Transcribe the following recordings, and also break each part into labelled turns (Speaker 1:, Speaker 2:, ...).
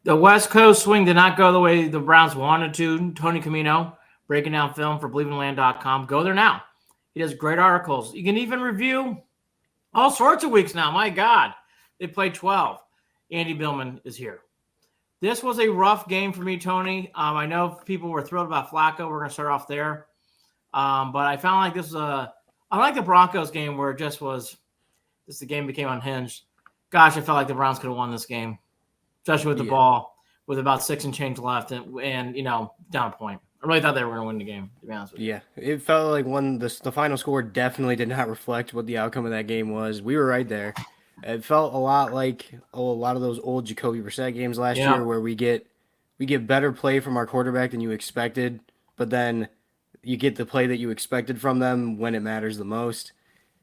Speaker 1: The West Coast swing did not go the way the Browns wanted to. Tony Camino, breaking down film for BelievingLand.com. Go there now. He does great articles. You can even review all sorts of weeks now. My God, they played 12. Andy Billman is here. This was a rough game for me, Tony. I know people were thrilled about Flacco. We're going to start off there. But I found like this was unlike the Broncos game where it just was, the game became unhinged. Gosh, I felt like the Browns could have won this game, especially with the ball with about 6 and change left and down a point. I really thought they were going to win the game, to be honest with you.
Speaker 2: Yeah, it felt like the final score definitely did not reflect what the outcome of that game was. We were right there. It felt a lot like a lot of those old Jacoby Brissett games last year where we get better play from our quarterback than you expected, but then you get the play that you expected from them when it matters the most.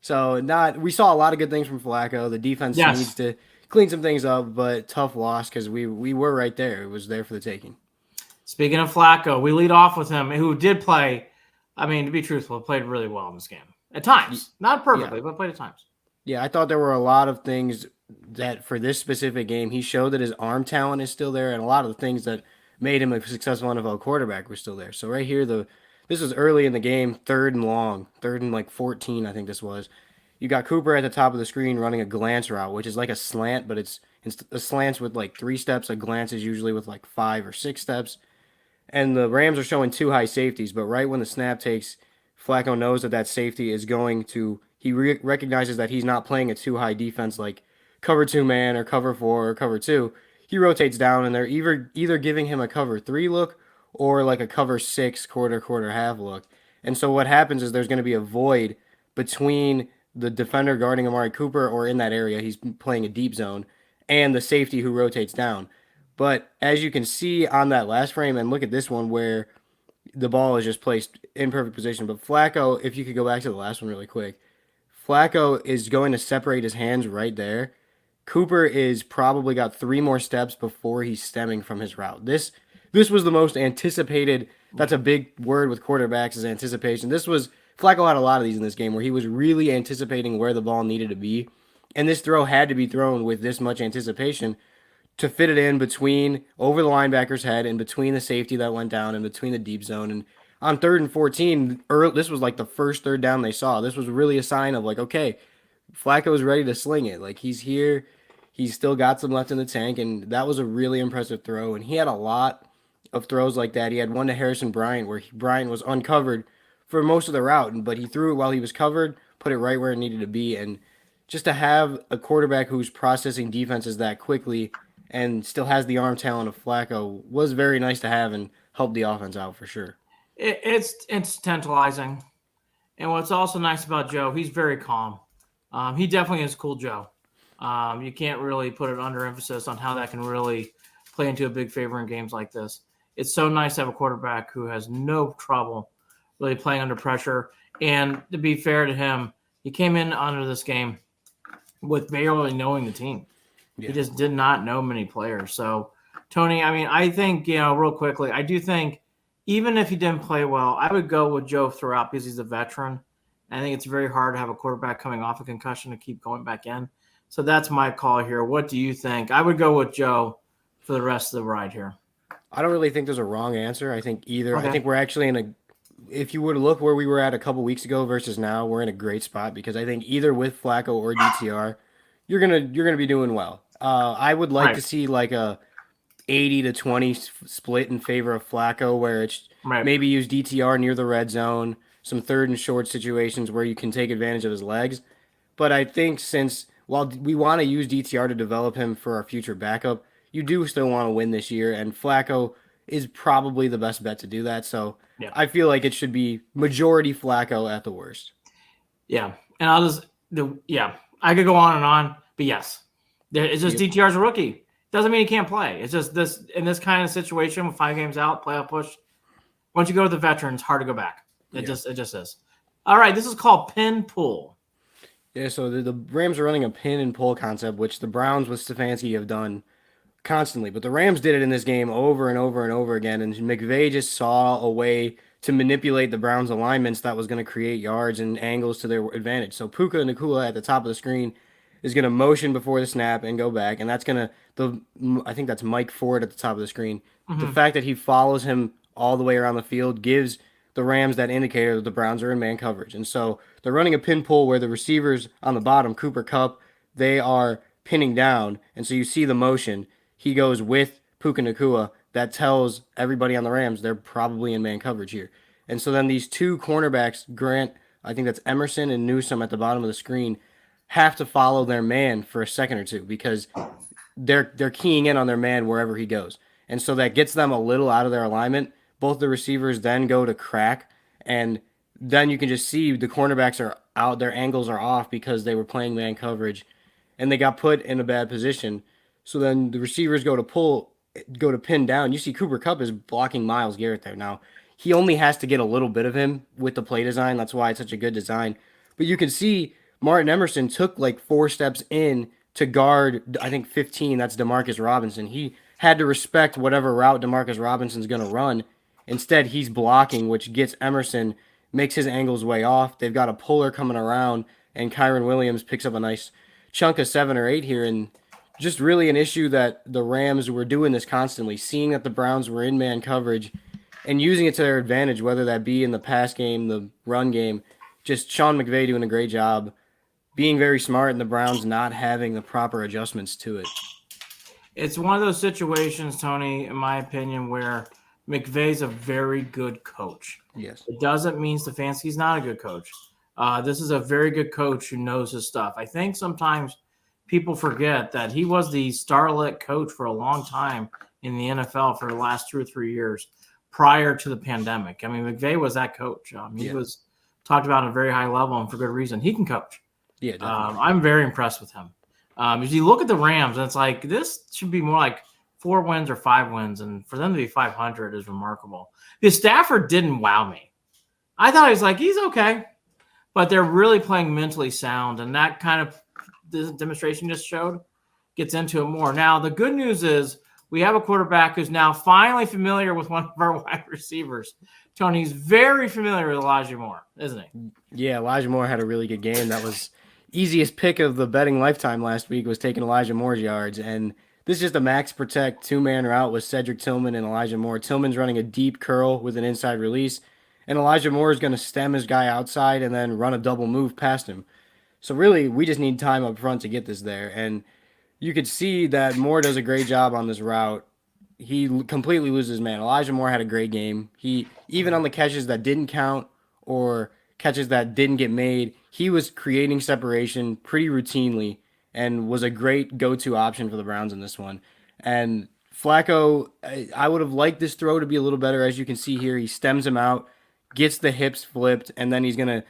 Speaker 2: So we saw a lot of good things from Flacco. The defense needs to clean some things up, but tough loss because we were right there. It was there for the taking.
Speaker 1: Speaking of Flacco, we lead off with him, who did play. I mean, to be truthful, played really well in this game at times, not perfectly, but played at times.
Speaker 2: Yeah, I thought there were a lot of things that for this specific game, he showed that his arm talent is still there, and a lot of the things that made him a successful NFL quarterback were still there. So right here, this was early in the game, third and like 14, I think this was. You got Cooper at the top of the screen running a glance route, which is like a slant, but it's a slant with like 3 steps. A glance is usually with like 5 or 6 steps. And the Rams are showing 2 high safeties, but right when the snap takes, Flacco knows that safety is going to. He recognizes that he's not playing a 2 high defense like cover 2 man or cover 4 or cover 2. He rotates down, and they're either giving him a cover 3 look or like a cover 6 quarter half look. And so what happens is there's going to be a void between the defender guarding Amari Cooper, or in that area, he's playing a deep zone, and the safety who rotates down. But as you can see on that last frame, and look at this one where the ball is just placed in perfect position. But Flacco, if you could go back to the last one really quick, Flacco is going to separate his hands right there. Cooper is probably got 3 more steps before he's stemming from his route. This was the most anticipated. That's a big word with quarterbacks, is anticipation. Flacco had a lot of these in this game where he was really anticipating where the ball needed to be. And this throw had to be thrown with this much anticipation to fit it in over the linebacker's head and between the safety that went down and between the deep zone. And on 3rd and 14, this was like the first 3rd down they saw. This was really a sign of like, okay, Flacco is ready to sling it. Like, he's here. He's still got some left in the tank, and that was a really impressive throw. And he had a lot of throws like that. He had one to Harrison Bryant where Bryant was uncovered for most of the route, but he threw it while he was covered, put it right where it needed to be. And just to have a quarterback who's processing defenses that quickly and still has the arm talent of Flacco was very nice to have and helped the offense out for sure.
Speaker 1: It's tantalizing. And what's also nice about Joe, he's very calm. He definitely is cool Joe. You can't really put an under emphasis on how that can really play into a big favor in games like this. It's so nice to have a quarterback who has no trouble really playing under pressure. And to be fair to him, he came in under this game with barely knowing the team. Yeah. He just did not know many players. So, Tony, I mean, I think, real quickly, I do think even if he didn't play well, I would go with Joe throughout because he's a veteran. I think it's very hard to have a quarterback coming off a concussion to keep going back in. So that's my call here. What do you think? I would go with Joe for the rest of the ride here.
Speaker 2: I don't really think there's a wrong answer. I think either. Okay. I think we're actually if you were to look where we were at a couple weeks ago versus now, we're in a great spot because I think either with Flacco or DTR, you're gonna be doing well. I would like to see like a 80-20 split in favor of Flacco, where it's maybe use DTR near the red zone, some 3rd and short situations where you can take advantage of his legs. But I think while we want to use DTR to develop him for our future backup, you do still want to win this year, and Flacco is probably the best bet to do that. So I feel like it should be majority Flacco at the worst.
Speaker 1: Yeah, and I could go on, but yes, it's just DTR's a rookie. Doesn't mean he can't play. It's just this in this kind of situation with 5 games out, playoff push. Once you go to the veterans, hard to go back. It just is. All right, this is called pin pull.
Speaker 2: Yeah, so the Rams are running a pin and pull concept, which the Browns with Stefanski have done constantly. But the Rams did it in this game over and over and over again, and McVay just saw a way to manipulate the Browns' alignments that was going to create yards and angles to their advantage. So Puka Nacua at the top of the screen is going to motion before the snap and go back, and that's going to I think that's Mike Ford at the top of the screen. The fact that he follows him all the way around the field gives the Rams that indicator that the Browns are in man coverage. And so they're running a pin pull where the receivers on the bottom, Cooper Kupp, they are pinning down, and so you see the motion. He goes with Puka Nacua. That tells everybody on the Rams they're probably in man coverage here. And so then these two cornerbacks, Grant, I think that's Emerson and Newsome at the bottom of the screen, have to follow their man for a second or two because they're keying in on their man wherever he goes. And so that gets them a little out of their alignment. Both the receivers then go to crack, and then you can just see the cornerbacks are out, their angles are off because they were playing man coverage and they got put in a bad position. So then the receivers go to pin down. You see Cooper Kupp is blocking Myles Garrett there. Now, he only has to get a little bit of him with the play design. That's why it's such a good design. But you can see Martin Emerson took like 4 steps in to guard, I think 15, that's DeMarcus Robinson. He had to respect whatever route DeMarcus Robinson's going to run. Instead, he's blocking, which gets Emerson, makes his angles way off. They've got a puller coming around, and Kyron Williams picks up a nice chunk of 7 or 8 here. And just really an issue that the Rams were doing this constantly, seeing that the Browns were in man coverage and using it to their advantage, whether that be in the pass game, the run game. Just Sean McVay doing a great job, being very smart, and the Browns not having the proper adjustments to it.
Speaker 1: It's one of those situations, Tony, in my opinion, where McVay's a very good coach.
Speaker 2: Yes.
Speaker 1: It doesn't mean Stefanski's not a good coach. This is a very good coach who knows his stuff. I think sometimes people forget that he was the starlet coach for a long time in the NFL for the last 2 or 3 years prior to the pandemic. I mean, McVay was that coach. He was talked about at a very high level, and for good reason. He can coach.
Speaker 2: Yeah, definitely.
Speaker 1: I'm very impressed with him. If you look at the Rams, and it's like this should be more like 4 wins or 5 wins, and for them to be 500 is remarkable. The Stafford didn't wow me. I thought he was like, he's okay, but they're really playing mentally sound, and that kind of the demonstration just showed gets into it more. Now, the good news is we have a quarterback who's now finally familiar with one of our wide receivers. Tony's very familiar with Elijah Moore, isn't he?
Speaker 2: Yeah, Elijah Moore had a really good game. That was easiest pick of the betting lifetime last week was taking Elijah Moore's yards, and this is just a max protect 2-man route with Cedric Tillman and Elijah Moore. Tillman's running a deep curl with an inside release, and Elijah Moore is going to stem his guy outside and then run a double move past him. So really, we just need time up front to get this there, and you could see that Moore does a great job on this route. He completely loses man. Elijah Moore had a great game. He, even on the catches that didn't count or catches that didn't get made, he was creating separation pretty routinely and was a great go-to option for the Browns in this one. And Flacco, I would have liked this throw to be a little better. As you can see here, he stems him out, gets the hips flipped, and then he's going to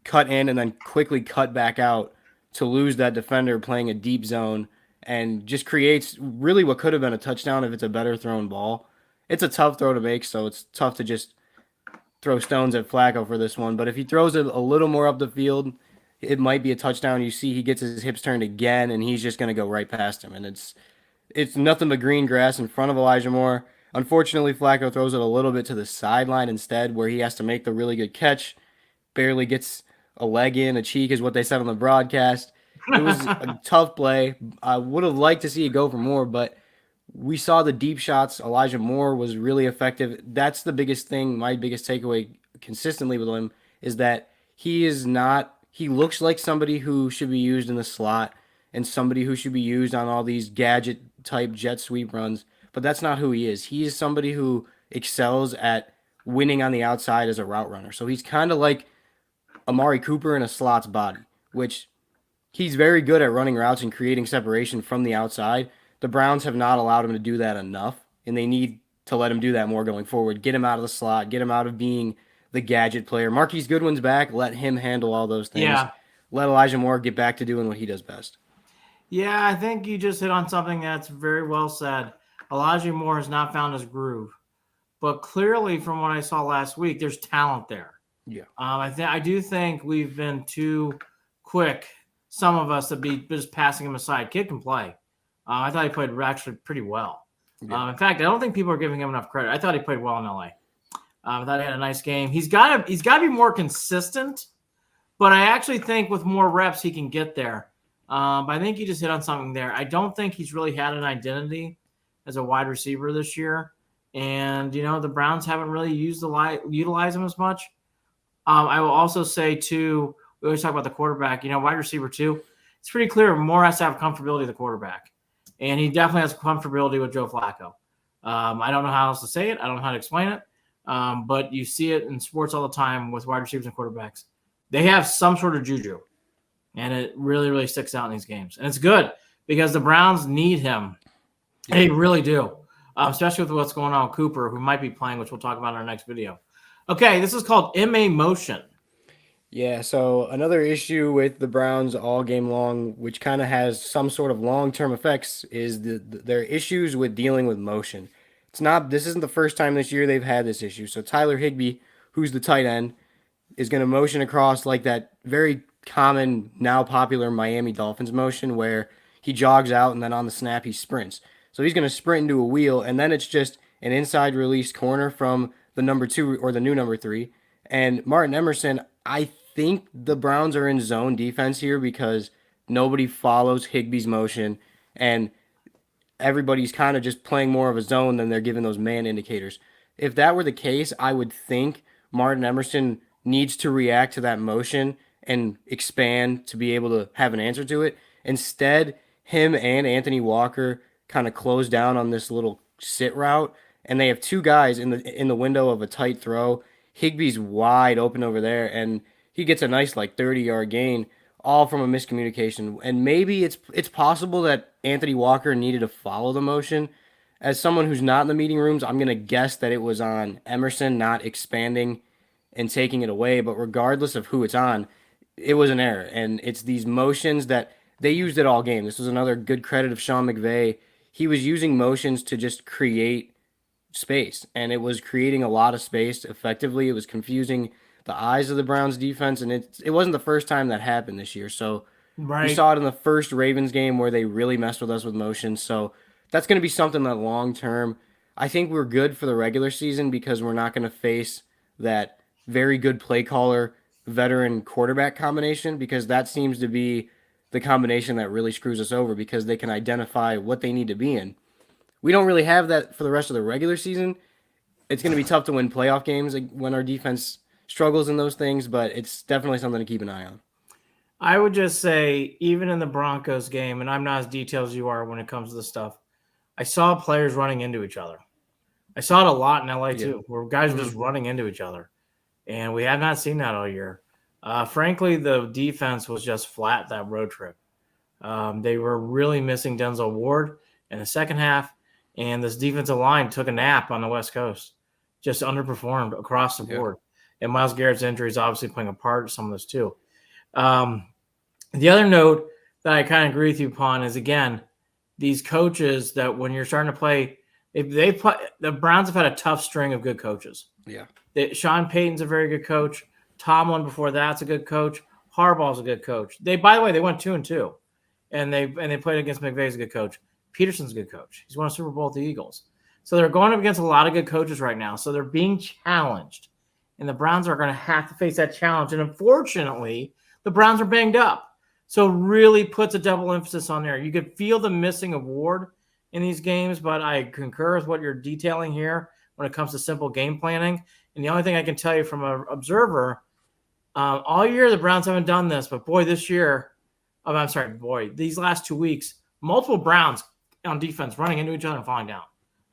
Speaker 2: cut in and then quickly cut back out to lose that defender playing a deep zone, and just creates really what could have been a touchdown if it's a better thrown ball. It's a tough throw to make, so it's tough to just throw stones at Flacco for this one. But if he throws it a little more up the field, it might be a touchdown. You see he gets his hips turned again, and he's just going to go right past him. And it's nothing but green grass in front of Elijah Moore. Unfortunately, Flacco throws it a little bit to the sideline instead, where he has to make the really good catch. Barely gets a leg in, a cheek is what they said on the broadcast. It was a tough play. I would have liked to see it go for more, but we saw the deep shots. Elijah Moore was really effective. That's the biggest thing. My biggest takeaway consistently with him is that he looks like somebody who should be used in the slot and somebody who should be used on all these gadget type jet sweep runs, but that's not who he is. He is somebody who excels at winning on the outside as a route runner. So he's kind of like Amari Cooper in a slot's body, which he's very good at running routes and creating separation from the outside. The Browns have not allowed him to do that enough, and they need to let him do that more going forward. Get him out of the slot, get him out of being the gadget player. Marquise Goodwin's back. Let him handle all those things.
Speaker 1: Yeah.
Speaker 2: Let Elijah Moore get back to doing what he does best.
Speaker 1: Yeah, I think you just hit on something that's very well said. Elijah Moore has not found his groove, but clearly from what I saw last week, there's talent there.
Speaker 2: Yeah.
Speaker 1: I do think we've been too quick, some of us, to be just passing him aside. Kid can play. I thought he played actually pretty well. Yeah. In fact, I don't think people are giving him enough credit. I thought he played well in LA. I thought he had a nice game. He's got to be more consistent, but I actually think with more reps he can get there. But I think you just hit on something there. I don't think he's really had an identity as a wide receiver this year. And, the Browns haven't really utilized him as much. I will also say, too, we always talk about the quarterback, wide receiver, too. It's pretty clear Moore has to have comfortability with the quarterback. And he definitely has comfortability with Joe Flacco. I don't know how else to say it. I don't know how to explain it. But you see it in sports all the time with wide receivers and quarterbacks. They have some sort of juju. And it really, really sticks out in these games. And it's good because the Browns need him. Yeah. They really do, especially with what's going on with Cooper, who might be playing, which we'll talk about in our next video. Okay, this is called MA motion.
Speaker 2: Yeah, so another issue with the Browns all game long, which kind of has some sort of long-term effects, is their issues with dealing with motion. This isn't the first time this year they've had this issue. So Tyler Higbee, who's the tight end, is going to motion across like that very common, now popular Miami Dolphins motion where he jogs out and then on the snap he sprints. So he's going to sprint into a wheel, and then it's just an inside release corner from the number 2 or the new number 3. And Martin Emerson, I think the Browns are in zone defense here because nobody follows Higbee's motion, and everybody's kind of just playing more of a zone than they're giving those man indicators. If that were the case, I would think Martin Emerson needs to react to that motion and expand to be able to have an answer to it. Instead, him and Anthony Walker kind of close down on this little sit route, and they have 2 guys in the window of a tight throw. Higbee's wide open over there, and he gets a nice 30-yard gain, all from a miscommunication. And maybe it's possible that Anthony Walker needed to follow the motion. As someone who's not in the meeting rooms, I'm going to guess that it was on Emerson not expanding and taking it away. But regardless of who it's on, it was an error. And it's these motions that they used it all game. This was another good credit of Sean McVay. He was using motions to just create space, and it was creating a lot of space effectively. It was confusing the eyes of the Browns defense, and it wasn't the first time that happened this year. So
Speaker 1: right.
Speaker 2: We saw it in the first Ravens game where they really messed with us with motion. So that's going to be something that long term, I think we're good for the regular season because we're not going to face that very good play caller veteran quarterback combination, because that seems to be the combination that really screws us over because they can identify what they need to be in. We don't really have that for the rest of the regular season. It's going to be tough to win playoff games when our defense struggles in those things, but it's definitely something to keep an eye on.
Speaker 1: I would just say, even in the Broncos game, and I'm not as detailed as you are when it comes to this stuff, I saw players running into each other. I saw it a lot in LA too, where guys were just running into each other. And we have not seen that all year. Frankly, the defense was just flat that road trip. They were really missing Denzel Ward in the second half, and this defensive line took a nap on the West Coast, just underperformed across the board. And Myles Garrett's injury is obviously playing a part in some of this too. The other note that I kind of agree with you upon is, again, these coaches that when you're starting to play, the Browns have had a tough string of good coaches.
Speaker 2: Yeah.
Speaker 1: Sean Payton's a very good coach. Tomlin before that's a good coach. Harbaugh's a good coach. By the way, they went 2-2, and they played against McVay as a good coach. Peterson's a good coach. He's won a Super Bowl with the Eagles. So they're going up against a lot of good coaches right now. So they're being challenged, and the Browns are going to have to face that challenge. And unfortunately, the Browns are banged up. So really puts a double emphasis on there. You could feel the missing of Ward in these games, but I concur with what you're detailing here when it comes to simple game planning. And the only thing I can tell you from an observer, all year the Browns haven't done this, but boy, these last 2 weeks, multiple Browns on defense running into each other and falling down.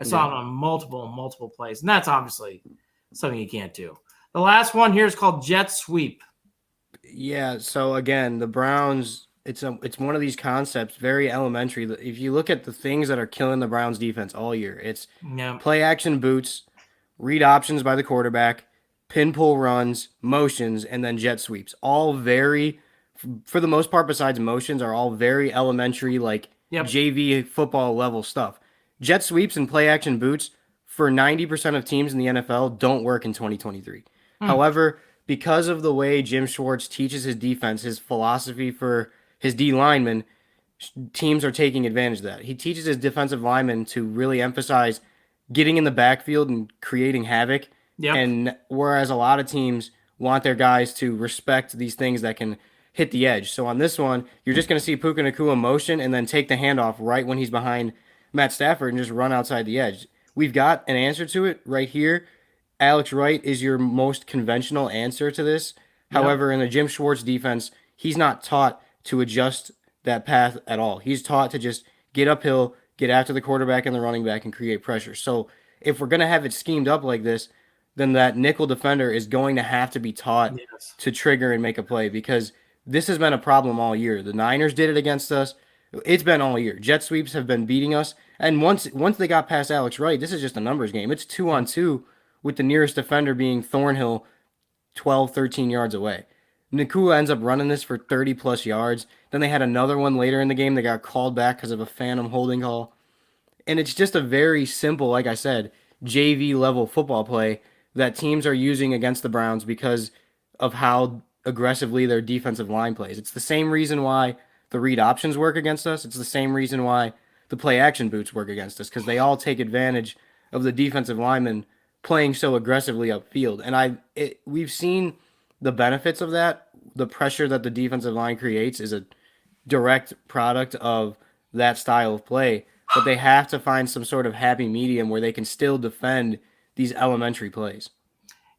Speaker 1: I saw it on multiple plays, and that's obviously something you can't do. The last one here is called jet sweep.
Speaker 2: Yeah, so again, the Browns, it's one of these concepts, very elementary. If you look at the things that are killing the Browns defense all year, it's play action boots, read options by the quarterback, pin pull runs, motions, and then jet sweeps. All very, for the most part besides motions, are all very elementary, JV football level stuff. Jet sweeps and play action boots for 90% of teams in the NFL don't work in 2023. However, because of the way Jim Schwartz teaches his defense, his philosophy for his D linemen, teams are taking advantage of that. He teaches his defensive linemen to really emphasize getting in the backfield and creating havoc. And whereas a lot of teams want their guys to respect these things that can hit the edge. So on this one, you're just going to see Puka Nacua motion and then take the handoff right when he's behind Matt Stafford and just run outside the edge. We've got an answer to it right here. Alex Wright is your most conventional answer to this.
Speaker 1: Yep.
Speaker 2: However, in the Jim Schwartz defense, he's not taught to adjust that path at all. He's taught to just get uphill, get after the quarterback and the running back, and create pressure. So if we're going to have it schemed up like this, then that nickel defender is going to have to be taught to trigger and make a play, because this has been a problem all year. The Niners did it against us. It's been all year. Jet sweeps have been beating us. And once they got past Alex Wright, this is just a numbers game. It's 2-on-2 with the nearest defender being Thornhill 12, 13 yards away. Nacua ends up running this for 30-plus yards. Then they had another one later in the game that got called back because of a phantom holding call. And it's just a very simple, like I said, JV-level football play that teams are using against the Browns because of how aggressively their defensive line plays. It's the same reason why the read options work against us. It's the same reason why the play action boots work against us, because they all take advantage of the defensive linemen playing so aggressively upfield. And we've seen the benefits of that. The pressure that the defensive line creates is a direct product of that style of play, but they have to find some sort of happy medium where they can still defend these elementary plays.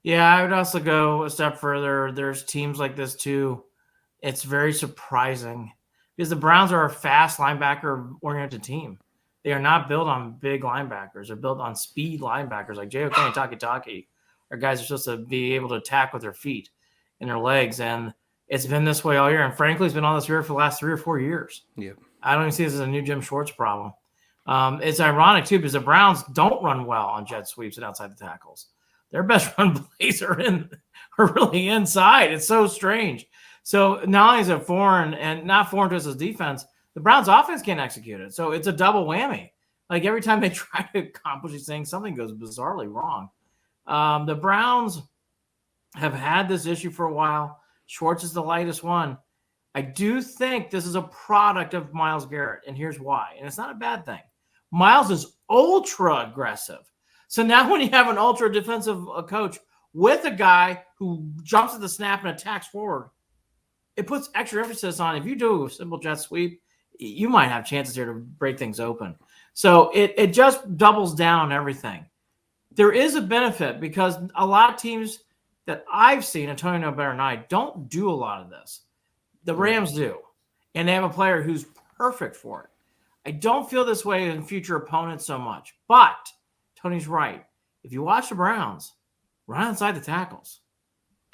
Speaker 1: Yeah, I would also go a step further. There's teams like this too. It's very surprising because the Browns are a fast linebacker-oriented team. They are not built on big linebackers. They're built on speed linebackers like JOK and Takitaki. Our guys are supposed to be able to attack with their feet and their legs, and it's been this way all year. And frankly, it's been on this year for the last 3 or 4 years.
Speaker 2: Yep.
Speaker 1: I don't even see this as a new Jim Schwartz problem. It's ironic, too, because the Browns don't run well on jet sweeps and outside the tackles. Their best run plays are really inside. It's so strange. So not only is it foreign and not foreign to us as defense, the Browns offense can't execute it. So it's a double whammy. Like every time they try to accomplish these things, something goes bizarrely wrong. The Browns have had this issue for a while. Schwartz is the lightest one. I do think this is a product of Myles Garrett, and here's why. And it's not a bad thing. Myles is ultra aggressive. So now when you have an ultra defensive coach with a guy who jumps at the snap and attacks forward, it puts extra emphasis on if you do a simple jet sweep, you might have chances here to break things open. So it just doubles down on everything. There is a benefit because a lot of teams that I've seen, and Tony know better than I, don't do a lot of this. The Rams do, and they have a player who's perfect for it. I don't feel this way in future opponents so much, but Tony's right. If you watch the Browns, run outside the tackles.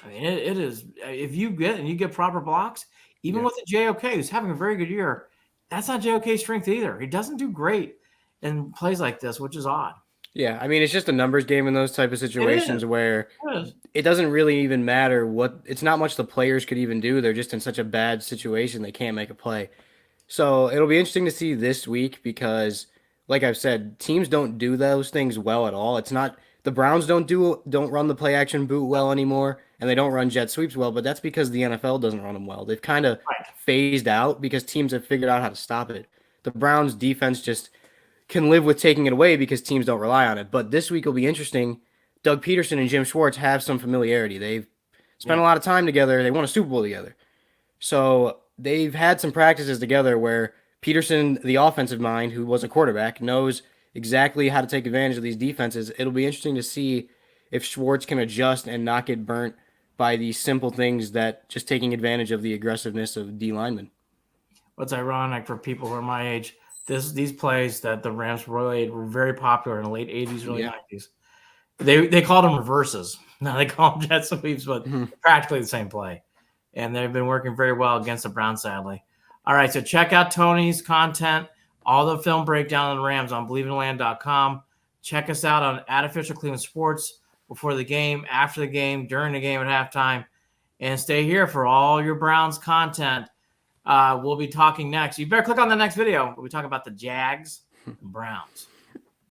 Speaker 1: I mean, it is if you get proper blocks, even with the JOK, who's having a very good year, that's not JOK's strength either. He doesn't do great in plays like this, which is odd.
Speaker 2: Yeah, I mean, it's just a numbers game in those type of situations where it doesn't really even matter what – it's not much the players could even do. They're just in such a bad situation they can't make a play. So it'll be interesting to see this week because, like I've said, teams don't do those things well at all. It's not – the Browns don't run the play-action boot well anymore, and they don't run jet sweeps well, but that's because the NFL doesn't run them well. They've kind of phased out because teams have figured out how to stop it. The Browns' defense just – can live with taking it away because teams don't rely on it. But this week will be interesting. Doug Peterson and Jim Schwartz have some familiarity. They've spent a lot of time together. They won a Super Bowl together. So they've had some practices together where Peterson, the offensive mind, who was a quarterback, knows exactly how to take advantage of these defenses. It'll be interesting to see if Schwartz can adjust and not get burnt by these simple things that just taking advantage of the aggressiveness of D linemen.
Speaker 1: What's ironic for people who are my age, these plays that the Rams played were very popular in the late 80s, early 90s. They called them reverses. Now they call them jet sweeps, but practically the same play. And they've been working very well against the Browns, sadly. All right, so check out Tony's content, all the film breakdown on the Rams on BelievingTheLand.com. Check us out on @Official Cleveland Sports before the game, after the game, during the game, at halftime. And stay here for all your Browns content. We'll be talking next. You better click on the next video. We'll be talking about the Jags and Browns.